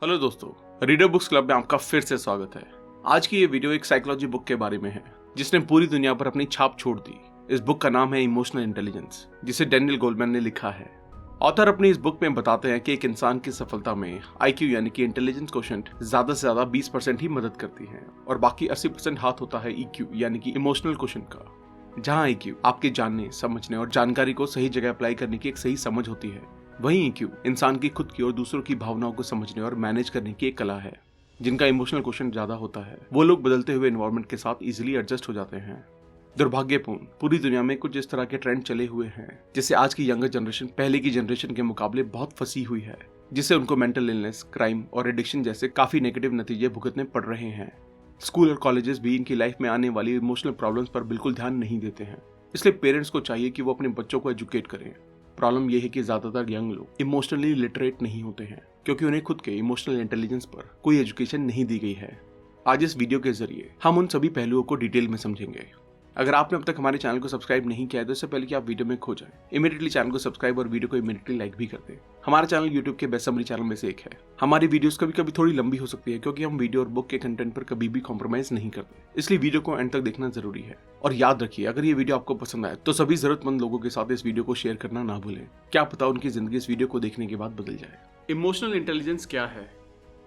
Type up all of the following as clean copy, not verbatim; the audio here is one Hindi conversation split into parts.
हेलो दोस्तों, रीडर बुक्स क्लब में आपका फिर से स्वागत है। आज की ये वीडियो एक साइकोलॉजी बुक के बारे में है जिसने पूरी दुनिया पर अपनी छाप छोड़ दी। इस बुक का नाम है इमोशनल इंटेलिजेंस, जिसे डैनियल गोलमैन ने लिखा है। ऑथर अपनी इस बुक में बताते हैं कि एक इंसान की सफलता में IQ यानी कि इंटेलिजेंस क्वोशिएंट ज्यादा से ज्यादा 20% ही मदद करती है और बाकी 80% हाथ होता है EQ यानी कि इमोशनल क्वोशिएंट का। जहाँ IQ आपके जानने, समझने और जानकारी को सही जगह अप्लाई करने की एक सही समझ होती है, वहीं EQ इंसान की खुद की और दूसरों की भावनाओं को समझने और मैनेज करने की एक कला है। जिनका इमोशनल क्वोशिएंट ज्यादा होता है वो लोग बदलते हुए एनवायरनमेंट के साथ इजीली एडजस्ट हो जाते हैं। दुर्भाग्यपूर्ण पूरी दुनिया में कुछ इस तरह के ट्रेंड चले हुए हैं जिससे आज की यंगर जनरेशन पहले की जनरेशन के मुकाबले बहुत फंसी हुई है, जिससे उनको मेंटल इलनेस, क्राइम और एडिक्शन जैसे काफी नेगेटिव नतीजे भुगतने पड़ रहे हैं। स्कूल और कॉलेजेस भी इनकी लाइफ में आने वाली इमोशनल प्रॉब्लम्स पर बिल्कुल ध्यान नहीं देते हैं, इसलिए पेरेंट्स को चाहिए कि वो अपने बच्चों को एजुकेट करें। प्रॉब्लम यह है कि ज्यादातर यंग लोग इमोशनली लिटरेट नहीं होते हैं क्योंकि उन्हें खुद के इमोशनल इंटेलिजेंस पर कोई एजुकेशन नहीं दी गई है। आज इस वीडियो के जरिए हम उन सभी पहलुओं को डिटेल में समझेंगे। अगर आपने अब तक हमारे चैनल को सब्सक्राइब नहीं किया है तो इससे पहले कि आप वीडियो में खो जाएं, इमीडिएटली चैनल को सब्सक्राइब और वीडियो को इमीडिएटली लाइक भी कर दें। हमारा चैनल यूट्यूब के बेस्ट समरी चैनल में से एक है। हमारी वीडियोस कभी कभी थोड़ी लंबी हो सकती है क्योंकि हम वीडियो और बुक के कंटेंट पर कभी भी कॉम्प्रोमाइज नहीं करते, इसलिए वीडियो को एंड तक देखना जरूरी है। और याद रखिए, अगर ये वीडियो आपको पसंद आए तो सभी जरूरतमंद लोगों के साथ इस वीडियो को शेयर करना ना भूलें। क्या पता उनकी जिंदगी इस वीडियो को देखने के बाद बदल जाए। इमोशनल इंटेलिजेंस क्या है?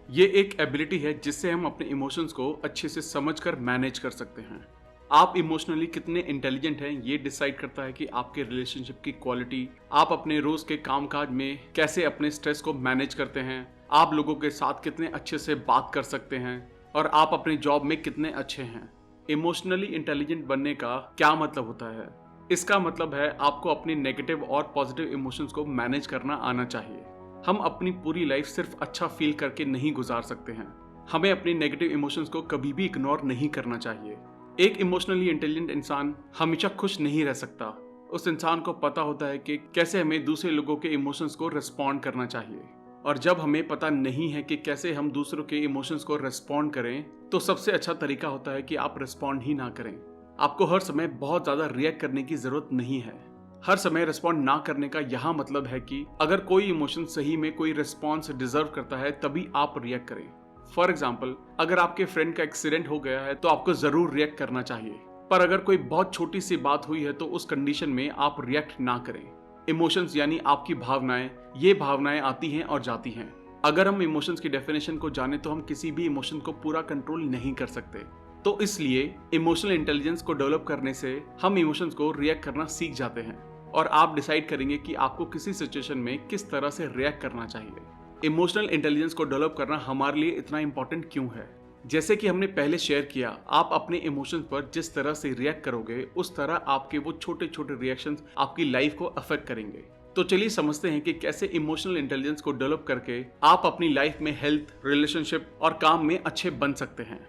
ये एक एबिलिटी है जिससे हम अपने इमोशंस को अच्छे से समझकर मैनेज कर सकते हैं। आप इमोशनली कितने इंटेलिजेंट हैं ये डिसाइड करता है कि आपके रिलेशनशिप की क्वालिटी, आप अपने रोज के कामकाज में कैसे अपने स्ट्रेस को मैनेज करते हैं, आप लोगों के साथ कितने अच्छे से बात कर सकते हैं और आप अपने जॉब में कितने अच्छे हैं। इमोशनली इंटेलिजेंट बनने का क्या मतलब होता है? इसका मतलब है आपको अपनी नेगेटिव और पॉजिटिव इमोशंस को मैनेज करना आना चाहिए। हम अपनी पूरी लाइफ सिर्फ अच्छा फील करके नहीं गुजार सकते हैं। हमें अपनी नेगेटिव इमोशंस को कभी भी इग्नोर नहीं करना चाहिए। एक इमोशनली इंटेलिजेंट इंसान हमेशा खुश नहीं रह सकता। उस इंसान को पता होता है कि कैसे हमें दूसरे लोगों के इमोशंस को रिस्पॉन्ड करना चाहिए। और जब हमें पता नहीं है कि कैसे हम दूसरों के इमोशंस को रिस्पॉन्ड करें, तो सबसे अच्छा तरीका होता है कि आप रिस्पॉन्ड ही ना करें। आपको हर समय बहुत ज्यादा रिएक्ट करने की जरूरत नहीं है। हर समय रिस्पॉन्ड ना करने का यहाँ मतलब है कि अगर कोई इमोशन सही में कोई रिस्पॉन्स डिजर्व करता है तभी आप रिएक्ट करें। फॉर एग्जाम्पल, अगर आपके फ्रेंड का एक्सीडेंट हो गया है तो आपको जरूर रिएक्ट करना चाहिए, पर अगर कोई बहुत छोटी सी बात हुई है तो उस कंडीशन में आप रिएक्ट ना करें। इमोशंस यानी आपकी भावनाएं, ये भावनाएं आती हैं और जाती हैं। अगर हम इमोशंस की डेफिनेशन को जाने तो हम किसी भी इमोशन को पूरा कंट्रोल नहीं कर सकते। तो इसलिए इमोशनल इंटेलिजेंस को डेवलप करने से हम इमोशंस को रिएक्ट करना सीख जाते हैं और आप डिसाइड करेंगे कि आपको किसी सिचुएशन में किस तरह से रिएक्ट करना चाहिए। इमोशनल इंटेलिजेंस को डेवलप करना हमारे लिए इतना इंपॉर्टेंट क्यों है? जैसे कि हमने पहले शेयर किया, आप अपने इमोशंस पर जिस तरह से रिएक्ट करोगे उस तरह आपके वो छोटे छोटे रिएक्शंस आपकी लाइफ को अफेक्ट करेंगे। तो चलिए समझते हैं कि कैसे इमोशनल इंटेलिजेंस को डेवलप करके आप अपनी लाइफ में हेल्थ, रिलेशनशिप और काम में अच्छे बन सकते हैं।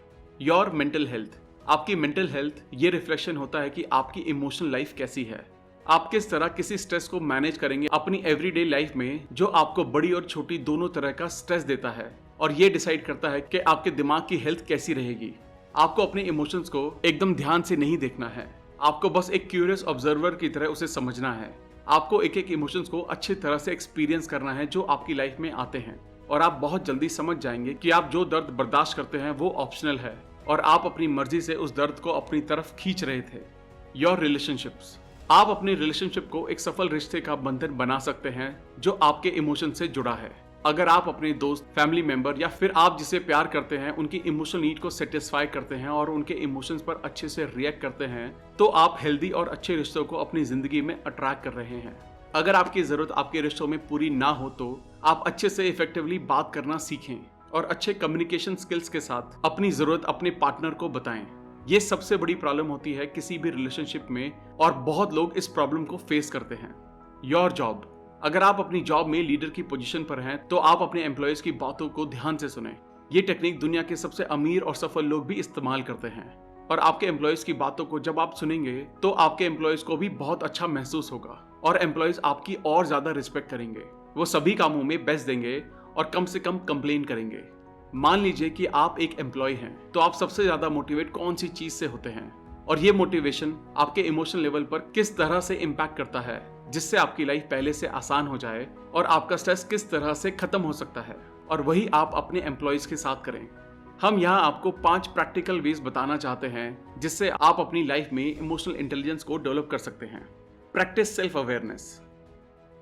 योर मेंटल हेल्थ, आपकी मेंटल हेल्थ ये रिफ्लेक्शन होता है कि आपकी इमोशनल लाइफ कैसी है। आप किस तरह किसी स्ट्रेस को मैनेज करेंगे अपनी एवरीडे लाइफ में जो आपको बड़ी और छोटी दोनों तरह का स्ट्रेस देता है, और ये डिसाइड करता है कि आपके दिमाग की हेल्थ कैसी रहेगी। आपको अपने इमोशंस को एकदम ध्यान से नहीं देखना है, आपको बस एक क्यूरियस ऑब्जर्वर की तरह उसे समझना है। आपको एक एक इमोशंस को अच्छी तरह से एक्सपीरियंस करना है जो आपकी लाइफ में आते हैं, और आप बहुत जल्दी समझ जाएंगे कि आप जो दर्द बर्दाश्त करते हैं वो ऑप्शनल है और आप अपनी मर्जी से उस दर्द को अपनी तरफ खींच रहे थे। योर रिलेशनशिप्स, आप अपने रिलेशनशिप को एक सफल रिश्ते का बंधन बना सकते हैं जो आपके इमोशन से जुड़ा है। अगर आप अपने दोस्त, फैमिली मेंबर या फिर आप जिसे प्यार करते हैं उनकी इमोशनल नीड को सेटिस्फाई करते हैं और उनके इमोशंस पर अच्छे से रिएक्ट करते हैं, तो आप हेल्दी और अच्छे रिश्तों को अपनी जिंदगी में अट्रैक्ट कर रहे हैं। अगर आपकी जरूरत आपके रिश्तों में पूरी ना हो तो आप अच्छे से इफेक्टिवली बात करना सीखें और अच्छे कम्युनिकेशन स्किल्स के साथ अपनी जरूरत अपने पार्टनर को बताएं। ये सबसे बड़ी प्रॉब्लम होती है किसी भी रिलेशनशिप में और बहुत लोग इस प्रॉब्लम को फेस करते हैं। योर जॉब, अगर आप अपनी जॉब में लीडर की पोजीशन पर हैं तो आप अपने एम्प्लॉयज की बातों को ध्यान से सुनें। ये टेक्निक दुनिया के सबसे अमीर और सफल लोग भी इस्तेमाल करते हैं, और आपके एम्प्लॉयज की बातों को जब आप सुनेंगे तो आपके एम्प्लॉयज को भी बहुत अच्छा महसूस होगा और एम्प्लॉयज आपकी और ज्यादा रिस्पेक्ट करेंगे। वो सभी कामों में बेस्ट देंगे और कम से कम कंप्लेन करेंगे। मान लीजिए कि आप एक एम्प्लॉय हैं, तो आप सबसे ज्यादा मोटिवेट कौन सी चीज से होते हैं, और ये मोटिवेशन आपके इमोशनल लेवल पर किस तरह से इम्पैक्ट करता है जिससे आपकी लाइफ पहले से आसान हो जाए और आपका स्ट्रेस किस तरह से खत्म हो सकता है। और वही आप अपने एम्प्लॉयज के साथ करें। हम यहाँ आपको 5 प्रैक्टिकल वेज बताना चाहते हैं जिससे आप अपनी लाइफ में इमोशनल इंटेलिजेंस को डेवलप कर सकते हैं। Practice self awareness.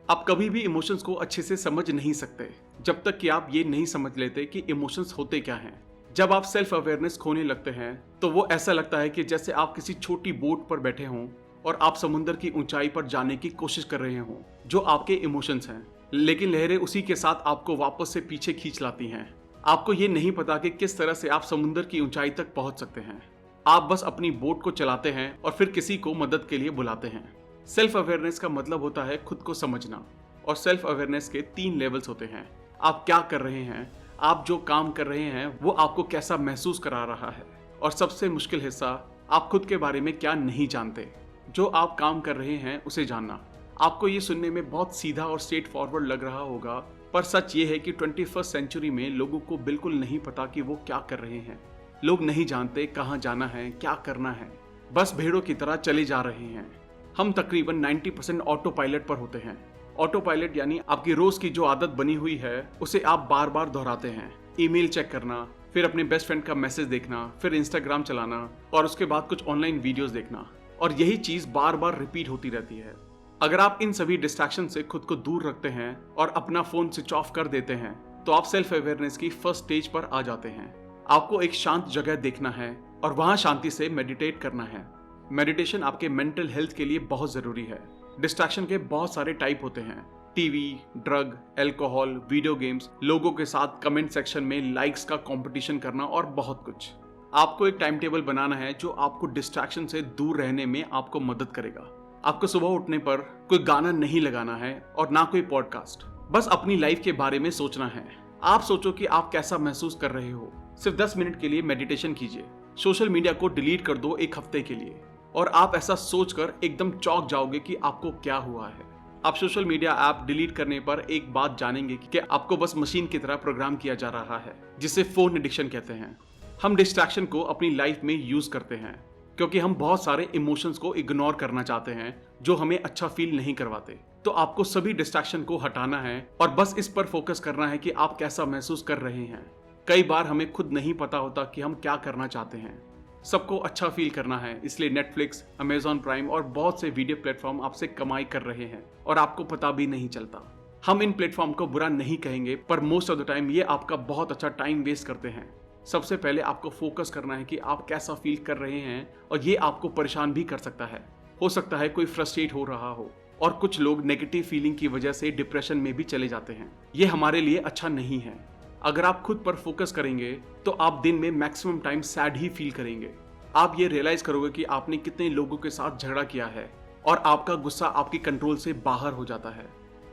आप कभी भी इमोशंस को अच्छे से समझ नहीं सकते जब तक कि आप ये नहीं समझ लेते कि इमोशंस होते क्या हैं। जब आप सेल्फ अवेयरनेस खोने लगते हैं तो वो ऐसा लगता है कि जैसे आप किसी छोटी बोट पर बैठे हों और आप समुद्र की ऊंचाई पर जाने की कोशिश कर रहे हों जो आपके इमोशंस हैं, लेकिन लहरें उसी के साथ आपको वापस से पीछे खींच लाती हैं। आपको ये नहीं पता कि किस तरह से आप समुद्र की ऊंचाई तक पहुंच सकते हैं। आप बस अपनी बोट को चलाते हैं और फिर किसी को मदद के लिए बुलाते हैं। सेल्फ अवेयरनेस का मतलब होता है खुद को समझना, और सेल्फ अवेयरनेस के 3 लेवल्स होते हैं। आप क्या कर रहे हैं, आप जो काम कर रहे हैं वो आपको कैसा महसूस करा रहा है, और सबसे मुश्किल हिस्सा, आप खुद के बारे में क्या नहीं जानते। जो आप काम कर रहे हैं उसे जानना। आपको ये सुनने में बहुत सीधा और स्ट्रेट फॉरवर्ड लग रहा होगा, पर सच ये है कि 21st सेंचुरी में लोगों को बिल्कुल नहीं पता कि वो क्या कर रहे हैं। लोग नहीं जानते कहाँ जाना है, क्या करना है, बस भेड़ों की तरह चले जा रहे हैं। हम तकरीबन 90% ऑटो पायलट पर होते हैं। ऑटो पायलट यानी आपकी रोज की जो आदत बनी हुई है उसे आप बार बार दोहराते हैं। ईमेल चेक करना, फिर अपने बेस्ट फ्रेंड का मैसेज देखना, फिर इंस्टाग्राम चलाना और उसके बाद कुछ ऑनलाइन वीडियोस देखना, और यही चीज बार बार रिपीट होती रहती है। अगर आप इन सभी डिस्ट्रैक्शन से खुद को दूर रखते हैं और अपना फोन स्विच ऑफ कर देते हैं तो आप सेल्फ अवेयरनेस की फर्स्ट स्टेज पर आ जाते हैं। आपको एक शांत जगह देखना है और वहां शांति से मेडिटेट करना है। मेडिटेशन आपके मेंटल हेल्थ के लिए बहुत जरूरी है। डिस्ट्रैक्शन के बहुत सारे टाइप होते हैं। TV, drug, alcohol, video games, लोगों के साथ कमेंट सेक्शन में लाइक्स का कंपटीशन करना और बहुत कुछ। आपको एक टाइम टेबल बनाना है जो आपको डिस्ट्रैक्शन से दूर रहने में आपको मदद करेगा। आपको सुबह उठने पर कोई गाना नहीं लगाना है और ना कोई पॉडकास्ट। बस अपनी लाइफ के बारे में सोचना है। आप सोचो कि आप कैसा महसूस कर रहे हो। सिर्फ 10 मिनट के लिए मेडिटेशन कीजिए। सोशल मीडिया को डिलीट कर दो एक हफ्ते के लिए, और आप ऐसा सोचकर एकदम चौंक जाओगे कि आपको क्या हुआ है। आप सोशल मीडिया ऐप डिलीट करने पर एक बात जानेंगे कि आपको बस मशीन की तरह प्रोग्राम किया जा रहा है, जिसे फोन एडिक्शन कहते हैं। हम डिस्ट्रैक्शन को अपनी लाइफ में यूज करते हैं क्योंकि हम बहुत सारे इमोशंस को इग्नोर करना चाहते हैं जो हमें अच्छा फील नहीं करवाते। तो आपको सभी डिस्ट्रैक्शन को हटाना है और बस इस पर फोकस करना है कि आप कैसा महसूस कर रहे हैं। कई बार हमें खुद नहीं पता होता कि हम क्या करना चाहते हैं। सबको अच्छा फील करना है, इसलिए नेटफ्लिक्स, अमेजॉन प्राइम और बहुत से वीडियो प्लेटफॉर्म आपसे कमाई कर रहे हैं और आपको पता भी नहीं चलता। हम इन प्लेटफॉर्म को बुरा नहीं कहेंगे, पर मोस्ट ऑफ द टाइम ये आपका बहुत अच्छा टाइम वेस्ट करते हैं। सबसे पहले आपको फोकस करना है कि आप कैसा फील कर रहे हैं, और ये आपको परेशान भी कर सकता है। हो सकता है कोई फ्रस्ट्रेट हो रहा हो, और कुछ लोग नेगेटिव फीलिंग की वजह से डिप्रेशन में भी चले जाते हैं। ये हमारे लिए अच्छा नहीं है। अगर आप खुद पर फोकस करेंगे तो आप दिन में मैक्सिमम टाइम सैड ही फील करेंगे। आप ये रियलाइज करोगे कि आपने कितने लोगों के साथ झगड़ा किया है और आपका गुस्सा आपकी कंट्रोल से बाहर हो जाता है।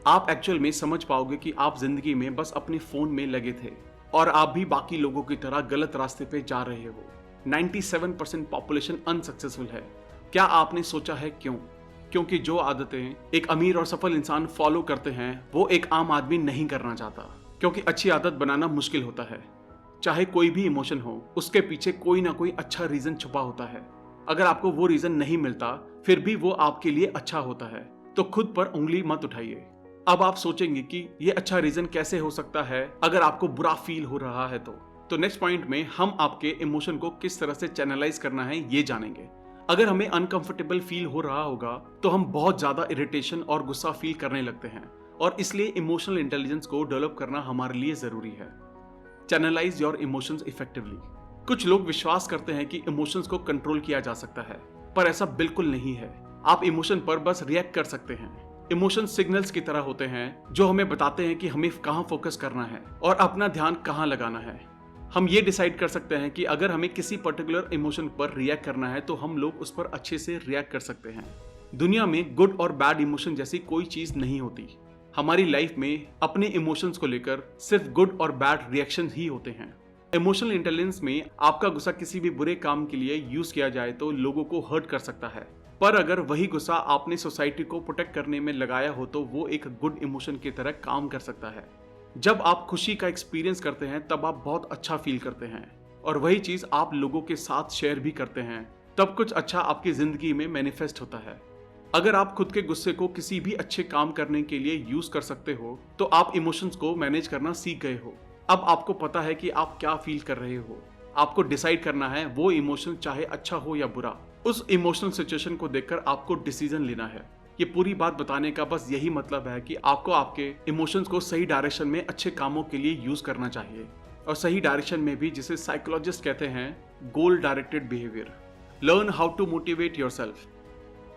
आप एक्चुअल में समझ पाओगे कि आप जिंदगी में बस अपने फोन में लगे थे और आप भी बाकी लोगों की तरह गलत रास्ते पे जा रहे हो। 97% पॉपुलेशन अनसक्सेसफुल है। क्या आपने सोचा है क्यों? क्योंकि जो आदतें एक अमीर और सफल इंसान फॉलो करते हैं वो एक आम आदमी नहीं करना चाहता, क्योंकि अच्छी आदत बनाना मुश्किल होता है। चाहे कोई भी इमोशन हो, उसके पीछे कोई ना कोई अच्छा रीजन छुपा होता है। अगर आपको वो रीजन नहीं मिलता फिर भी वो आपके लिए अच्छा होता है, तो खुद पर उंगली मत उठाइए। अब आप सोचेंगे कि ये अच्छा रीजन कैसे हो सकता है अगर आपको बुरा फील हो रहा है। तो नेक्स्ट पॉइंट में हम आपके इमोशन को किस तरह से चैनलाइज करना है ये जानेंगे। अगर हमें अनकंफर्टेबल फील हो रहा होगा तो हम बहुत ज्यादा इरिटेशन और गुस्सा फील करने लगते हैं, और इसलिए इमोशनल इंटेलिजेंस को डेवलप करना हमारे लिए जरूरी है। Channelise your emotions effectively. कुछ लोग विश्वास करते हैं कि इमोशंस को कंट्रोल किया जा सकता है, पर ऐसा बिल्कुल नहीं है। आप इमोशन पर बस रिएक्ट कर सकते हैं। इमोशन सिग्नल्स की तरह होते हैं जो हमें बताते हैं कि हमें कहां फोकस करना है और अपना ध्यान कहां लगाना है। हम ये डिसाइड कर सकते हैं कि अगर हमें किसी पर्टिकुलर इमोशन पर रिएक्ट करना है तो हम लोग उस पर अच्छे से रिएक्ट कर सकते हैं। दुनिया में गुड और बैड इमोशन जैसी कोई चीज नहीं होती। हमारी लाइफ में अपने इमोशंस को लेकर सिर्फ गुड और बैड रिएक्शंस ही होते हैं। इमोशनल इंटेलिजेंस में आपका गुस्सा किसी भी बुरे काम के लिए यूज किया जाए तो लोगों को हर्ट कर सकता है, पर अगर वही गुस्सा आपने सोसाइटी को प्रोटेक्ट करने में लगाया हो तो वो एक गुड इमोशन की तरह काम कर सकता है। जब आप खुशी का एक्सपीरियंस करते हैं तब आप बहुत अच्छा फील करते हैं, और वही चीज आप लोगों के साथ शेयर भी करते हैं, तब कुछ अच्छा आपकी जिंदगी में मैनिफेस्ट होता है। अगर आप खुद के गुस्से को किसी भी अच्छे काम करने के लिए यूज कर सकते हो तो आप इमोशंस को मैनेज करना सीख गए हो। अब आपको पता है कि आप क्या फील कर रहे हो। आपको डिसाइड करना है वो इमोशन चाहे अच्छा हो या बुरा। उस इमोशनल सिचुएशन को देखकर आपको डिसीजन लेना है। ये पूरी बात बताने का बस यही मतलब है कि आपको आपके इमोशंस को सही डायरेक्शन में अच्छे कामों के लिए यूज करना चाहिए, और सही डायरेक्शन में भी, जिसे साइकोलॉजिस्ट कहते हैं goal directed behaviour. Learn how to motivate yourself.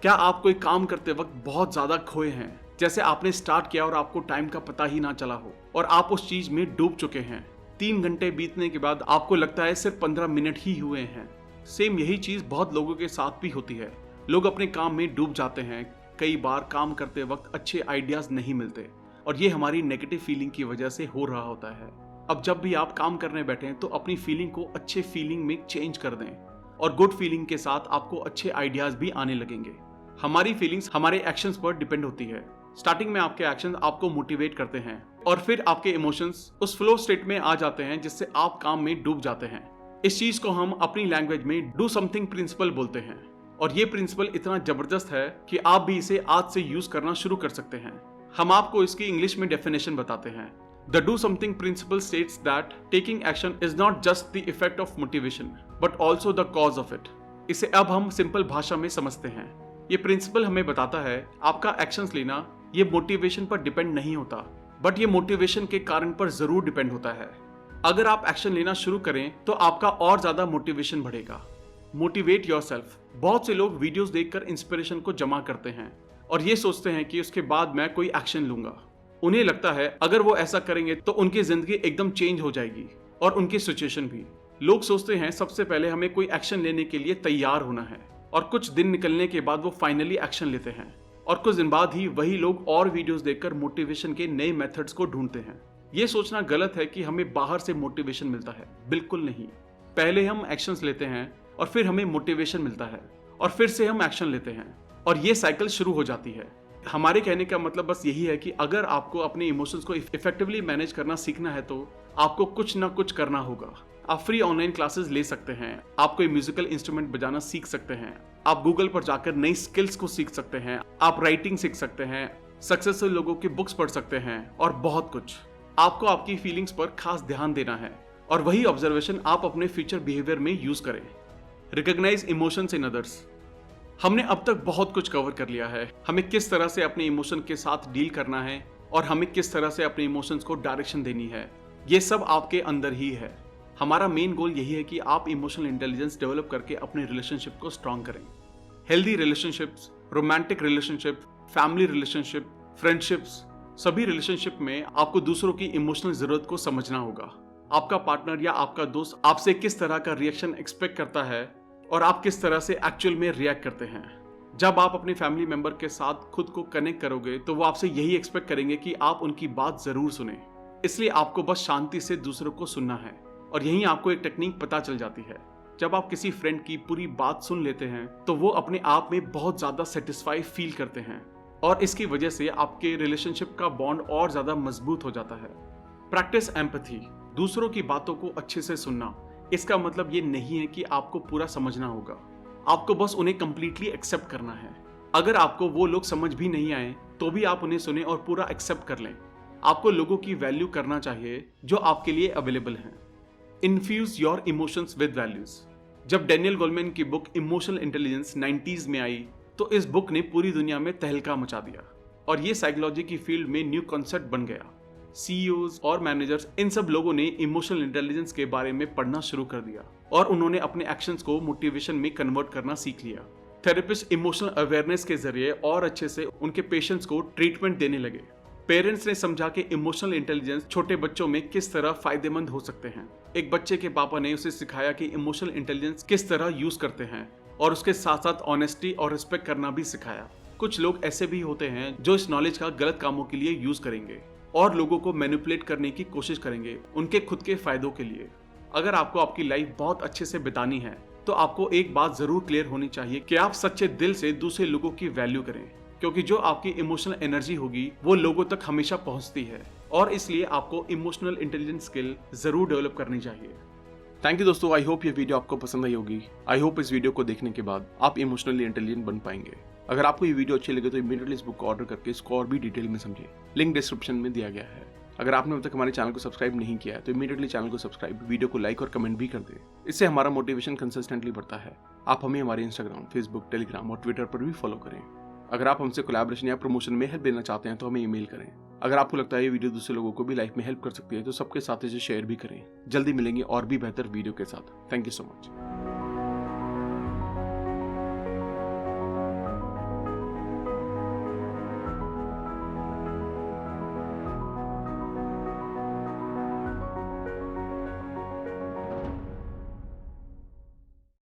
क्या आप कोई काम करते वक्त बहुत ज्यादा खोए हैं, जैसे आपने स्टार्ट किया और आपको टाइम का पता ही ना चला हो और आप उस चीज में डूब चुके हैं। 3 घंटे बीतने के बाद आपको लगता है सिर्फ 15 मिनट ही हुए हैं। सेम यही चीज बहुत लोगों के साथ भी होती है। लोग अपने काम में डूब जाते हैं। कई बार काम करते वक्त अच्छे आइडियाज नहीं मिलते, और ये हमारी नेगेटिव फीलिंग की वजह से हो रहा होता है। अब जब भी आप काम करने बैठे तो अपनी फीलिंग को अच्छे फीलिंग में चेंज कर दें, और गुड फीलिंग के साथ आपको अच्छे आइडियाज भी आने लगेंगे। हमारी फीलिंग्स हमारे एक्शंस पर डिपेंड होती है। स्टार्टिंग में आपके एक्शंस आपको मोटिवेट करते हैं, और फिर आपके इमोशंस उस फ्लो स्टेट में आ जाते हैं जिससे आप काम में डूब जाते हैं। इस चीज को हम अपनी लैंग्वेज में डू समथिंग प्रिंसिपल बोलते हैं, और ये प्रिंसिपल इतना जबरदस्त है कि आप भी इसे आज से यूज करना शुरू कर सकते हैं। हम आपको इसकी इंग्लिश में डेफिनेशन बताते हैं। The do something principle states that taking action is not just the effect of motivation but also the cause of it. इसे अब हम सिंपल भाषा में समझते हैं। ये प्रिंसिपल हमें बताता है आपका एक्शंस लेना ये मोटिवेशन पर डिपेंड नहीं होता, बट ये मोटिवेशन के कारण पर जरूर डिपेंड होता है। अगर आप एक्शन लेना शुरू करें तो आपका और ज्यादा मोटिवेशन बढ़ेगा। Motivate yourself. बहुत से लोग वीडियोस देखकर इंस्पिरेशन को जमा करते हैं और ये सोचते हैं कि उसके बाद मैं कोई एक्शन लूंगा। उन्हें लगता है अगर वो ऐसा करेंगे तो उनकी जिंदगी एकदम चेंज हो जाएगी, और उनकी सिचुएशन भी। लोग सोचते हैं सबसे पहले हमें कोई एक्शन लेने के लिए तैयार होना है, और कुछ दिन निकलने के बाद वो फाइनली एक्शन लेते हैं, और कुछ दिन बाद ही वही लोग और वीडियोस देखकर मोटिवेशन के नए मेथड्स को ढूंढते हैं। ये सोचना गलत है कि हमें बाहर से मोटिवेशन मिलता है। बिल्कुल नहीं। पहले हम एक्शंस लेते हैं और फिर हमें मोटिवेशन मिलता है, और फिर से हम एक्शन लेते हैं, और ये साइकिल शुरू हो जाती है। हमारे कहने का मतलब बस यही है कि अगर आपको अपने इमोशंस को इफेक्टिवली मैनेज करना सीखना है तो आपको कुछ ना कुछ करना होगा। आप फ्री ऑनलाइन क्लासेस ले सकते हैं, आप कोई म्यूजिकल इंस्ट्रूमेंट बजाना सीख सकते हैं, आप गूगल पर जाकर नई स्किल्स को सीख सकते हैं, आप राइटिंग सीख सकते हैं, सक्सेसफुल लोगों की बुक्स पढ़ सकते हैं, और बहुत कुछ। आपको आपकी फीलिंग्स पर खास ध्यान देना है, और वही ऑब्जर्वेशन आप अपने फ्यूचर बिहेवियर में यूज करें। Recognise emotions in others. हमने अब तक बहुत कुछ कवर कर लिया है। हमें किस तरह से अपने इमोशन के साथ डील करना है, और हमें किस तरह से अपने इमोशंस को डायरेक्शन देनी है, ये सब आपके अंदर ही है। हमारा मेन गोल यही है कि आप इमोशनल इंटेलिजेंस डेवलप करके अपने रिलेशनशिप को स्ट्रांग करें। Healthy relationships, romantic relationship, family relationship, friendships, सभी रिलेशनशिप में आपको दूसरों की इमोशनल जरूरत को समझना होगा। आपका पार्टनर या आपका दोस्त आपसे किस तरह का रिएक्शन एक्सपेक्ट करता है, और आप किस तरह से एक्चुअल में रिएक्ट करते हैं। जब आप अपने फैमिली मेंबर के साथ खुद को कनेक्ट करोगे तो वो आपसे यही एक्सपेक्ट करेंगे कि आप उनकी बात जरूर सुने। इसलिए आपको बस शांति से दूसरों को सुनना है, और यहीं आपको एक टेक्निक पता चल जाती है। जब आप किसी फ्रेंड की पूरी बात सुन लेते हैं तो वो अपने आप में बहुत ज्यादा सेटिस्फाई फील करते हैं, और इसकी वजह से आपके रिलेशनशिप का बॉन्ड और ज्यादा मजबूत हो जाता है। Practice empathy. दूसरों की बातों को अच्छे से सुनना। इसका मतलब ये नहीं है कि आपको पूरा समझना होगा, आपको बस उन्हें कंप्लीटली एक्सेप्ट करना है। अगर आपको वो लोग समझ भी नहीं आए तो भी आप उन्हें सुने और पूरा एक्सेप्ट कर लें। आपको लोगों की वैल्यू करना चाहिए जो आपके लिए अवेलेबल हैं। Infuse your emotions with values. जब डैनियल गोलमैन की बुक इमोशनल इंटेलिजेंस 90s में आई तो इस बुक ने पूरी दुनिया में तहलका मचा दिया, और ये साइकोलॉजी की फील्ड में न्यू कॉन्सेप्ट बन गया। CEOs और मैनेजर्स, इन सब लोगों ने इमोशनल इंटेलिजेंस के बारे में पढ़ना शुरू कर दिया, और उन्होंने अपने एक्शंस को मोटिवेशन में कन्वर्ट करना सीख लिया। थेरेपिस्ट इमोशनल अवेयरनेस के जरिए और अच्छे से उनके पेशेंट्स को ट्रीटमेंट देने लगे। पेरेंट्स ने समझा कि इमोशनल इंटेलिजेंस छोटे बच्चों में किस तरह फायदेमंद हो सकते हैं। एक बच्चे के पापा ने उसे सिखाया कि इमोशनल इंटेलिजेंस किस तरह यूज करते हैं, और उसके साथ साथ ऑनेस्टी और रिस्पेक्ट करना भी सिखाया। कुछ लोग ऐसे भी होते हैं जो इस नॉलेज का गलत कामों के लिए यूज करेंगे और लोगों को मैनिपुलेट करने की कोशिश करेंगे उनके खुद के फायदों के लिए। अगर आपको आपकी लाइफ बहुत अच्छे से बितानी है तो आपको एक बात जरूर क्लियर होनी चाहिए कि आप सच्चे दिल से दूसरे लोगों की वैल्यू करें, क्योंकि जो आपकी इमोशनल एनर्जी होगी वो लोगों तक हमेशा पहुंचती है, और इसलिए आपको इमोशनल इंटेलिजेंस स्किल जरूर डेवलप करनी चाहिए। थैंक यू दोस्तों, आई होप ये वीडियो आपको पसंद आई होगी। आई होप इस वीडियो को देखने के बाद आप इमोशनली इंटेलिजेंट बन पाएंगे। अगर आपको ये वीडियो अच्छी लगे तो इमीडिएटली इस बुक को ऑर्डर करके इसको और भी डिटेल में समझिए। लिंक डिस्क्रिप्शन में दिया गया है। अगर आपने अब तक हमारे चैनल को सब्सक्राइब नहीं किया है तो इमीडिएटली चैनल को सब्सक्राइब, वीडियो को लाइक और कमेंट भी कर दें। इससे हमारा मोटिवेशन कंसिस्टेंटली बढ़ता है। आप हमें हमारे इंस्टाग्राम, फेसबुक, टेलीग्राम और ट्विटर पर भी फॉलो करें। अगर आप हमसे कोलैबोरेशन या प्रमोशन में हेल्प लेना चाहते हैं तो हमें ईमेल करें। अगर आपको लगता है ये वीडियो दूसरे लोगों को भी लाइफ में हेल्प कर सकती है तो सबके साथ इसे शेयर भी करें। जल्दी मिलेंगे और भी बेहतर वीडियो के साथ। Thank you so much.